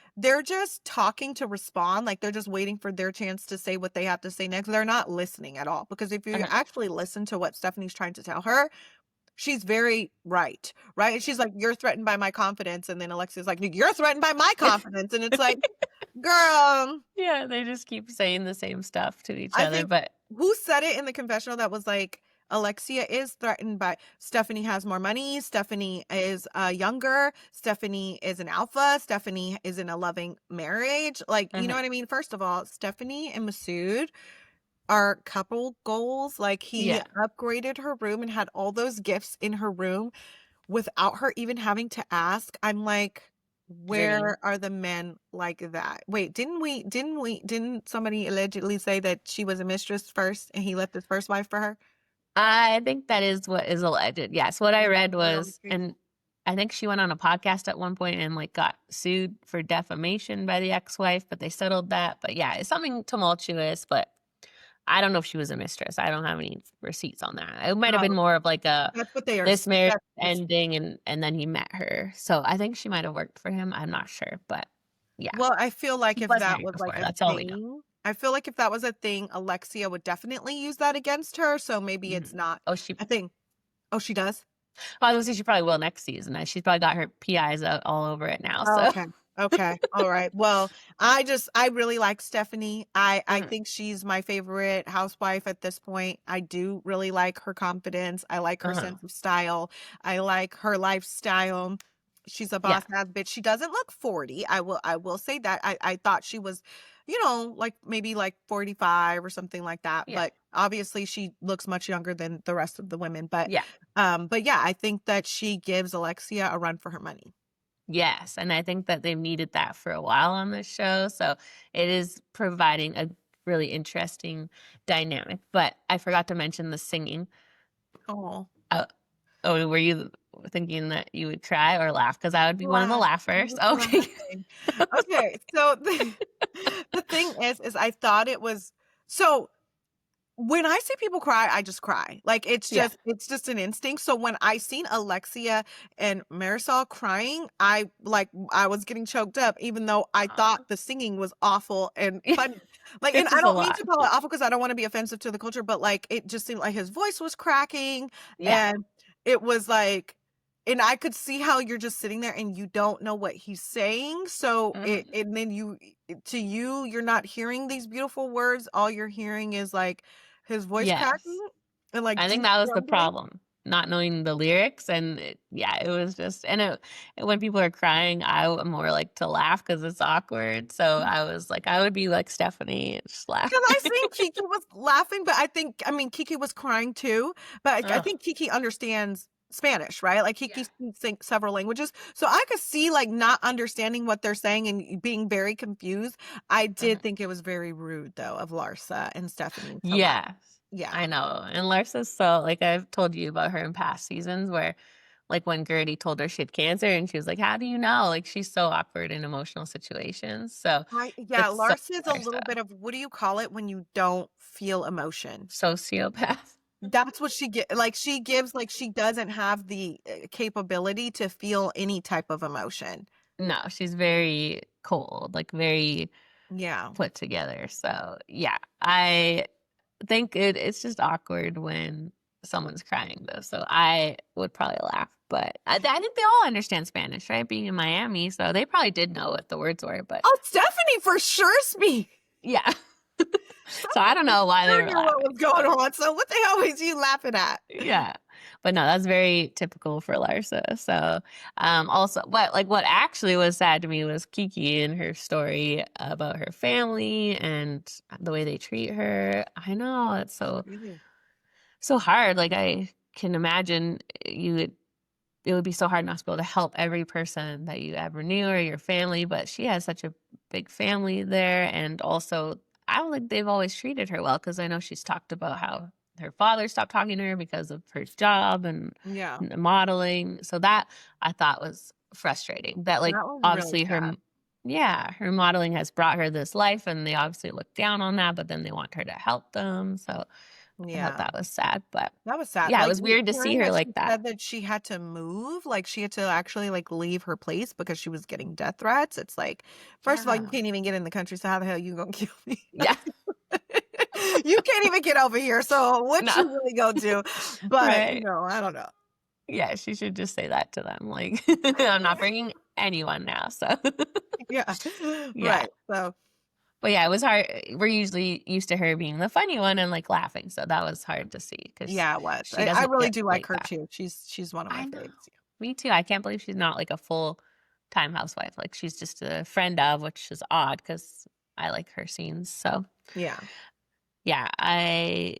talking to respond, like, they're just waiting for their chance to say what they have to say next, they're not listening at all, because if you uh-huh. actually listen to what Stephanie's trying to tell her, she's very right, right? And she's like, "You're threatened by my confidence," and then Alexia's like, "You're threatened by my confidence," and it's like, "Girl," Yeah, they just keep saying the same stuff to each I other. think But who said it in the confessional that was like, Alexia is threatened by Stephanie has more money, Stephanie is younger, Stephanie is an alpha, Stephanie is in a loving marriage. Like, you know uh what I mean? First of all, Stephanie and Masood are couple goals. Like, he yeah, upgraded her room and had all those gifts in her room without her even having to ask. I'm like, dream. where are the men like that? Wait, didn't somebody allegedly say that she was a mistress first and he left his first wife for her? I think that is what is alleged. Yes, what I That's read really was, crazy. and I think she went on a podcast at one point and like got sued for defamation by the ex-wife, but they settled that. But yeah, it's something tumultuous, but I don't know if she was a mistress. I don't have any receipts on that. It might have been Oh, more of like a that's what they are. this marriage That's what it's, ending and then he met her. So I think she might have worked for him. I'm not sure, but yeah. well, I feel like He if was that married was before. like a That's all we know. thing, I feel like if that was a thing, Alexia would definitely use that against her. So maybe Mhm. it's not Oh, she a thing. Oh, she does? well, I was gonna say she probably will next season. She's probably got her PIs out all over it now. Oh, So okay. Okay. All right. Well, I really like Stephanie. I Mhm. think she's my favorite housewife at this point. I do really like her confidence. I like her Uh-huh. sense of style. I like her lifestyle. She's a Yeah. boss ass bitch. She doesn't look 40. I will say that. I thought she was, like maybe like 45 or something like that. Yeah. But obviously she looks much younger than the rest of the women. But Yeah. but yeah, I think that she gives Alexia a run for her money. Yes, and I think that they've needed that for a while on this show, so it is providing a really interesting dynamic. But I forgot to mention the singing. Oh, Uh, oh, were you thinking that you would cry or laugh? Because I would be one of the laugh. I laughers. was Okay. laughing. Okay, so the thing is I thought it was so when I see people cry, I just cry. Like Yeah. it's just an instinct. So when I seen Alexia and Marisol crying, I was getting choked up, even though I thought Aw. the singing was awful and funny. Like, and It's I just a don't mean lot. to call it awful because I don't want to be offensive to the culture, but like it just seemed like his voice was cracking, Yeah. and it was like, and I could see how you're just sitting there and you don't know what he's saying. So Mhm. and then you're not hearing these beautiful words. All you're hearing is like his voice Yes. cracking and, like, I think deep that was the rumbling. problem, not knowing the lyrics, and yeah, it was just and when people are crying, I am more like to laugh because it's awkward, so I was like I would be like Stephanie, just laughing. Because I seen Kiki was laughing, but I mean, Kiki was crying too, but I Ugh, think Kiki understands Spanish, right? Like, Kiki yeah. speaks, like, several languages, so I could see, like, not understanding what they're saying and being very confused. I did Mhm. think it was very rude, though, of Larsa and Stephanie to laugh. Yes, Yeah. I know, and Larsa's so like, I've told you about her in past seasons where, like, when Gertie told her she had cancer and she was like, "How do you know?" Like, she's so awkward in emotional situations, so Yeah, that's so Larsa is a little Larsa. bit of, what do you call it when you don't feel emotion? Sociopath. That's what she gives, like, she doesn't have the, capability to feel any type of emotion. No, she's very cold, like, very Yeah. put together, so, yeah, I think it's just awkward when someone's crying, though, so I would probably laugh, but I think they all understand Spanish, right, being in Miami, so they probably did know what the words were, but Oh, Stephanie for sure yeah. So I don't Stephanie know why they sure were knew what laughing. was going on, so what the hell was you laughing at? Yeah. But no, that's very typical for Larsa. So, also what actually was sad to me was Kiki and her story about her family and the way they treat her. I know it's so hard. Like I can imagine it would be so hard not to be able to help every person that you ever knew or your family, but she has such a big family there. And also, I don't think they've always treated her well because I know she's talked about how her father stopped talking to her because of her job and Yeah, modeling. So that I thought was frustrating. That, like, that was really obviously sad. yeah, her modeling has brought her this life and they obviously look down on that, but then they want her to help them. So I thought Yeah, that was sad. But that was sad. yeah, it Like, was weird to see hearing her that like she that. said that she had to move, like, she had to actually, like, leave her place because she was getting death threats. It's like, first of all, you Yeah. can't even get in the country, so how the hell you gonna kill me? Yeah. You can't even get over here, so what No. you really gonna do? But, Right. I don't know. Yeah, she should just say that to them, like, "I'm not bringing anyone now," so Yeah. yeah. Right, so But yeah, it was hard we're usually used to her being the funny one and, like, laughing, so that was hard to see because yeah, it was. she I doesn't really get do like like her that. too. She's one of my I know. faves. Me too, I can't believe she's not, like, a full-time housewife, like, she's just a friend of, which is odd because I like her scenes, so Yeah. yeah, I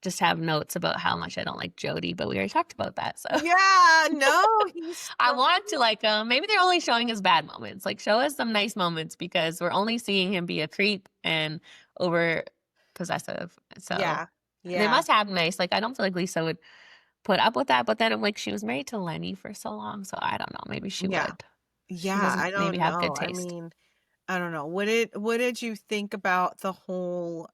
just have notes about how much I don't like Jody, but we already talked about that, so Yeah, no, he's I so want to like maybe they're only showing his bad moments. Like show us some nice moments because we're only seeing him be a creep and over possessive. So yeah. they Yeah. must have nice. Like I don't feel like Lisa would put up with that. But then I'm like she was married to Lenny for so long, so I don't know. Maybe she Yeah. would. She Yeah, doesn't I maybe don't have good know. I taste. mean, I don't know. What did you think about the whole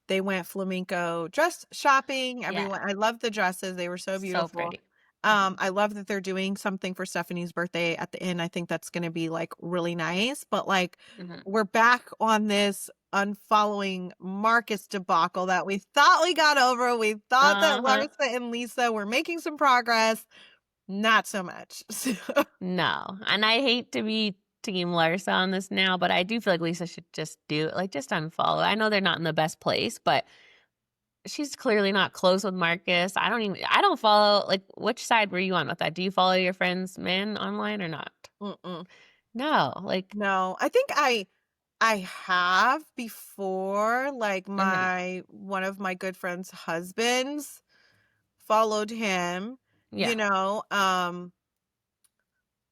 they went flamenco dress shopping. Yeah, Everyone, I love the dresses. They were so so beautiful. pretty. Hmm. I love that they're doing something for Stephanie's birthday at the end. I think that's going to be like really nice. But like, Hmm. we're back on this unfollowing Marcus debacle that we thought we got over. We thought that Uh huh. Larsa and Lisa were making some progress. Not so much. No, and I hate to be Team Larsa on this now, but I do feel like Lisa should just do it. Like just unfollow. I know they're not in the best place, but she's clearly not close with Marcus. I don't follow like which side were you on with that? Do you follow your friends men online or not? Mm-mm. No, like No, I think I have before. Like, mhm, my one of my good friends' husbands followed him, yeah.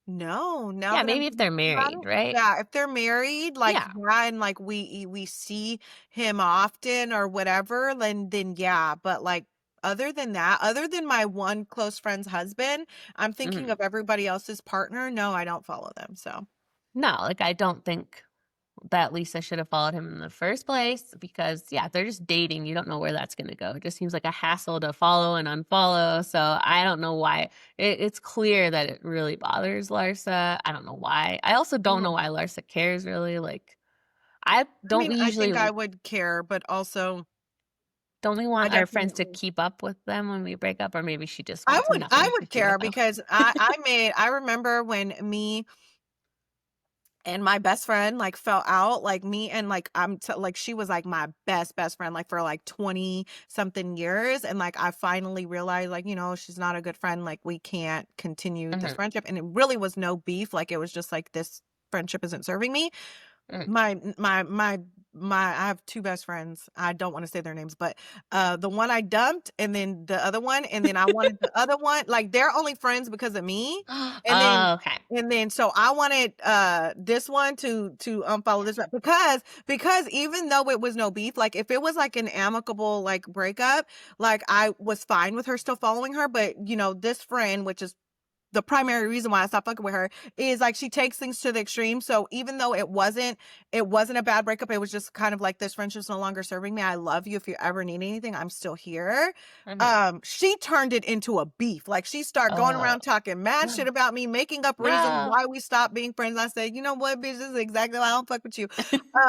No, now Yeah, that I'm maybe if thinking they're about married, it, right? yeah, if they're married, like, Yeah. yeah, and, like, we see him often or whatever, then yeah, but, like, other than that, other than my one close friend's husband, I'm thinking Mhm. of everybody else's partner, no, I don't follow them, so. No, like, I don't think that Lisa should have followed him in the first place because, yeah, they're just dating. You don't know where that's going to go. It just seems like a hassle to follow and unfollow. So I don't know why. It's clear that it really bothers Larsa. I don't know why. I also don't know Mhm. why Larsa cares really. Like, I I don't mean, we I usually think I would care, but also don't we I want our friends to definitely keep up with them when we break up, or maybe she just I wants would I nothing to would do with care them. because I remember when me and my best friend, like, fell out, like, me and, like, like, she was, like, my best friend, like, for, like, 20 something years, and, like, I finally realized, like, she's not a good friend, like, we can't continue this Hmm. friendship, and it really was no beef, like, it was just, like, this friendship isn't serving me. Hmm. My I have 2 best friends. I don't wanna say their names, but, the one I dumped and then the other one, and then I wanted the other one like, they're only friends because of me, and then Oh, okay. so I wanted, this one to unfollow this one because even though it was no beef, like, if it was, like, an amicable, like, breakup, like, I was fine with her still following her, but, this friend, which is the primary reason why I stopped fucking with her is like she takes things to the extreme. So even though it wasn't a bad breakup, it was just kind of like this friendship's no longer serving me. I love you. If you ever need anything, I'm still here. Hmm. She turned it into a beef. Like she started going Oh, around talking mad shit about me, making up reasons no. why we stopped being friends. I said, you know what, bitch, this is exactly why I don't fuck with you.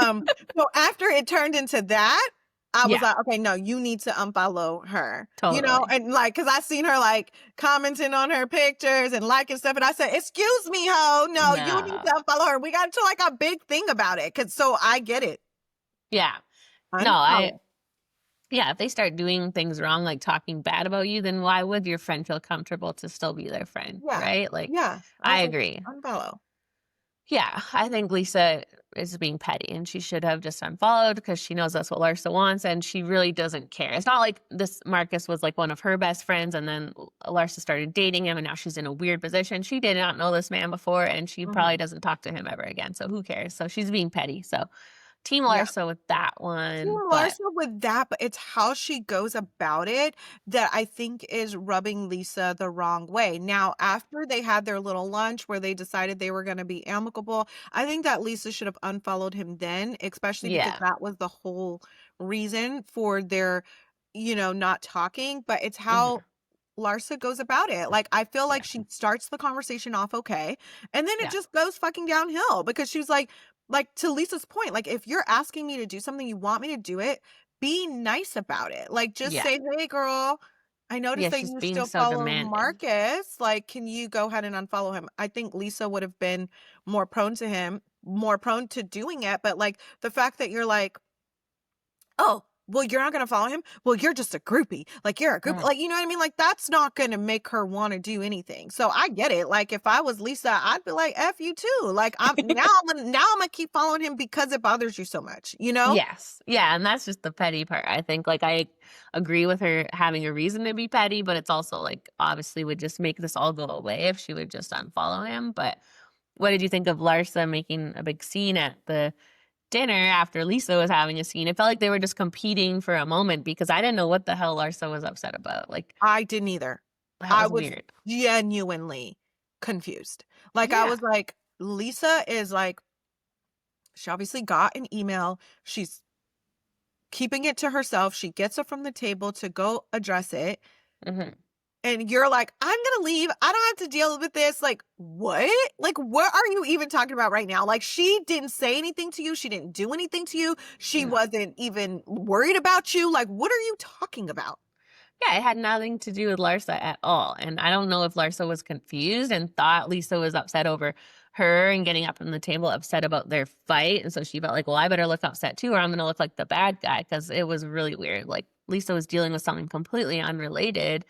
Um, so after it turned into that, I was Yeah, like, okay, no, you need to unfollow her, totally. and like, cause I seen her like commenting on her pictures and liking stuff. And I said, excuse me, ho, no, you need No. to unfollow her. We got into like a big thing about it. Cause so I get it. Yeah. No, Unfollow. yeah, if they start doing things wrong, like talking bad about you, then why would your friend feel comfortable to still be their friend, Yeah. right? Like, Yeah. I I was like, agree. unfollow. Yeah, I think Lisa is being petty and she should have just unfollowed because she knows that's what Larsa wants and she really doesn't care. It's not like this Marcus was like one of her best friends and then Larsa started dating him and now she's in a weird position. She did not know this man before and she probably Mhm. doesn't talk to him ever again. So who cares? So she's being petty. So Team Yeah. Larsa with that Team one. But Larsa with that, but it's how she goes about it that I think is rubbing Lisa the wrong way. Now, after they had their little lunch where they decided they were going to be amicable, I think that Lisa should have unfollowed him then, especially because yeah. that was the whole reason for their, not talking. But it's Hmm. how Larsa goes about it. Like, I feel like Yeah. she starts the conversation off okay, and then it Yeah. just goes fucking downhill because she's like to Lisa's point, like if you're asking me to do something, you want me to do it, be nice about it. Like just Yeah. say, "Hey girl, I Yeah. noticed that She's you being still so follow demanding. Marcus. Like, can you go ahead and unfollow him?" I think Lisa would have been more prone to doing it, but like the fact that you're like, "Oh, well, you're not gonna follow him? Well, you're just a groupie. Like, you're a groupie." Mhm. Like, you know what I mean? Like, that's not gonna make her wanna do anything. So I get it. Like, if I was Lisa, I'd be like, "F you too." Like, I'm gonna keep following him because it bothers you so much, you know? Yes. Yeah, and that's just the petty part. I think, like, I agree with her having a reason to be petty, but it's also, like, obviously would just make this all go away if she would just unfollow him, but what did you think of Larsa making a big scene at the dinner after Lisa was having a scene? It felt like they were just competing for a moment because I didn't know what the hell Larsa was upset about, like, I didn't either. that I was was weird. genuinely confused. Like, I Yeah. was like, Lisa is like she obviously got an email. She's keeping it to herself. She gets it from the table to go address it. Mhm. And you're like, "I'm gonna leave. I don't have to deal with this." Like, what? Like, what are you even talking about right now? Like, she didn't say anything to you. She didn't do anything to you. She No. wasn't even worried about you. Like, what are you talking about? Yeah, it had nothing to do with Larsa at all. And I don't know if Larsa was confused and thought Lisa was upset over her and getting up from the table, upset about their fight. And so she felt like, well, I better look upset too, or I'm going to look like the bad guy because it was really weird. Like Lisa was dealing with something completely unrelated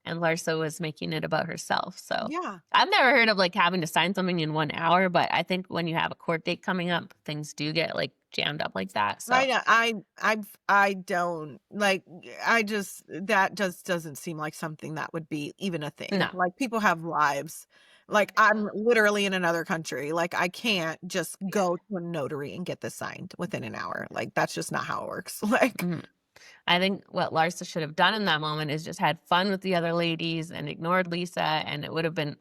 and Larsa was making it about herself. So Yeah. I've never heard of like having to sign something in 1 hour, but I think when you have a court date coming up, things do get like jammed up like that. So I don't like that just doesn't seem like something that would be even a thing. no. Like people have lives Like, I'm literally in another country. Like, I can't just Yeah. go to a notary and get this signed within an hour. Like, that's just not how it works. Like, Mhm. I think what Larsa should have done in that moment is just had fun with the other ladies and ignored Lisa, and it would have been,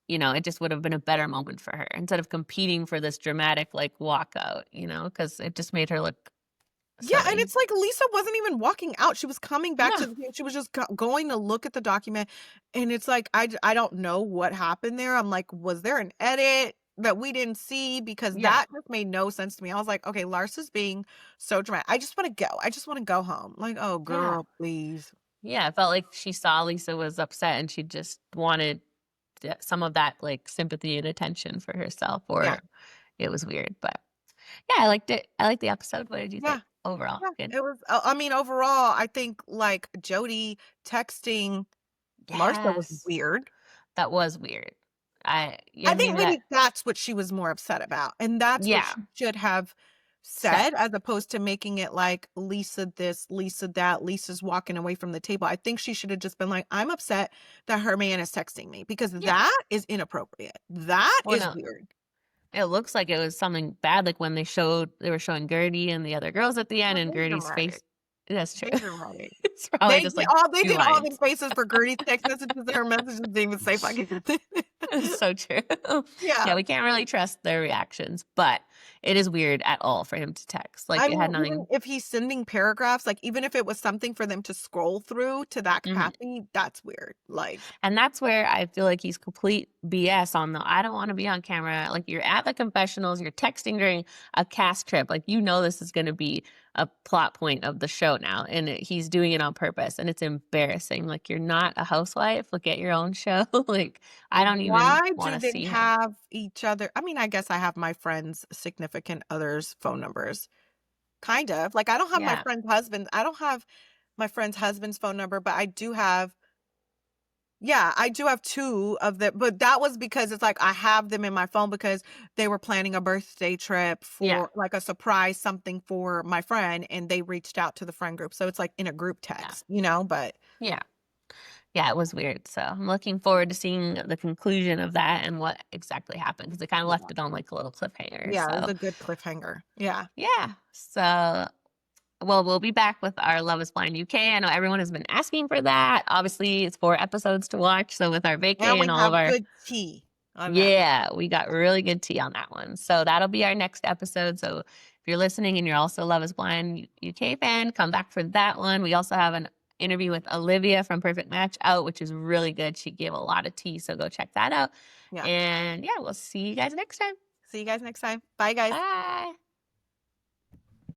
it just would have been a better moment for her instead of competing for this dramatic like walkout, because it just made her look yeah, and silly. it's like Lisa wasn't even walking out. She was coming back to No. the thing. She was just going to look at the document. And it's like, I don't know what happened there. I'm like, was there an edit that we didn't see? Because Yeah. that just made no sense to me. I was like, okay, Larsa's being so dramatic. I just want to go. I just want to go home. Like, oh, Yeah. girl, please. Yeah. It felt like she saw Lisa was upset and she just wanted some of that like sympathy and attention for herself, or Yeah. it was weird. But yeah, I liked it. I liked the episode. What did you Yeah. think overall? Yeah. Good. It was, I mean, overall, I think like Jody texting Larsa was Yes. weird. That was weird. I think Maybe that, maybe that's what she was more upset about, and that's what yeah, she should have said. said, as opposed to making it like Lisa this, Lisa that, Lisa's walking away from the table. I think she should have just been like, "I'm upset that her man is texting me," because Yeah. that is inappropriate. That Well, is no, weird. it looks like it was something bad, like when they were showing Gertie and the other girls at the end, Well, and they're Gertie's face. dramatic. That's true. They're dramatic. It's probably just like They 2 did all the lines. faces for Gertie's text messages, and her messages didn't even say fucking It's so true. Yeah. Yeah, we can't really trust their reactions, but it is weird at all for him to text. Like, I it mean, had even nothing. if he's sending paragraphs, like, even if it was something for them to scroll through to that Mhm. capacity, that's weird. Like, And that's where I feel like he's complete BS on the I don't want to be on camera. Like, you're at the confessionals, you're texting during a cast trip. Like, this is going to be a plot point of the show now. And he's doing it on purpose. And it's embarrassing. Like, you're not a housewife. Look at your own show. Like, I don't even why want do to they see him. have each other? I mean, I guess I have my friends' significant others' phone numbers. Kind of. Like, I don't have Yeah. I don't have my friend's husband's phone number, but I do have, yeah, I do have two of them. But that was because it's like I have them in my phone because they were planning a birthday trip Yeah. for like a surprise something for my friend, and they reached out to the friend group. So it's like in a group Yeah. text, but Yeah. Yeah, it was weird. So I'm looking forward to seeing the conclusion of that and what exactly happened because it kind of yeah. left it on like a little cliffhanger. Yeah, it was So a good cliffhanger. Yeah. yeah. So well, we'll be back with our Love is Blind UK. I know everyone has been asking for that. Obviously, it's 4 episodes to watch. So with our And vacay we and all of have our good tea on that. yeah, we got really good tea on that one. So that'll be our next episode. So if you're listening and you're also Love is Blind UK fan, come back for that one. We also have an interview with Olivia from Perfect Match out, which is really good. She gave a lot of tea. So go check that out. Yeah. And yeah, we'll see you guys next time. See you guys next time. Bye, guys. Bye.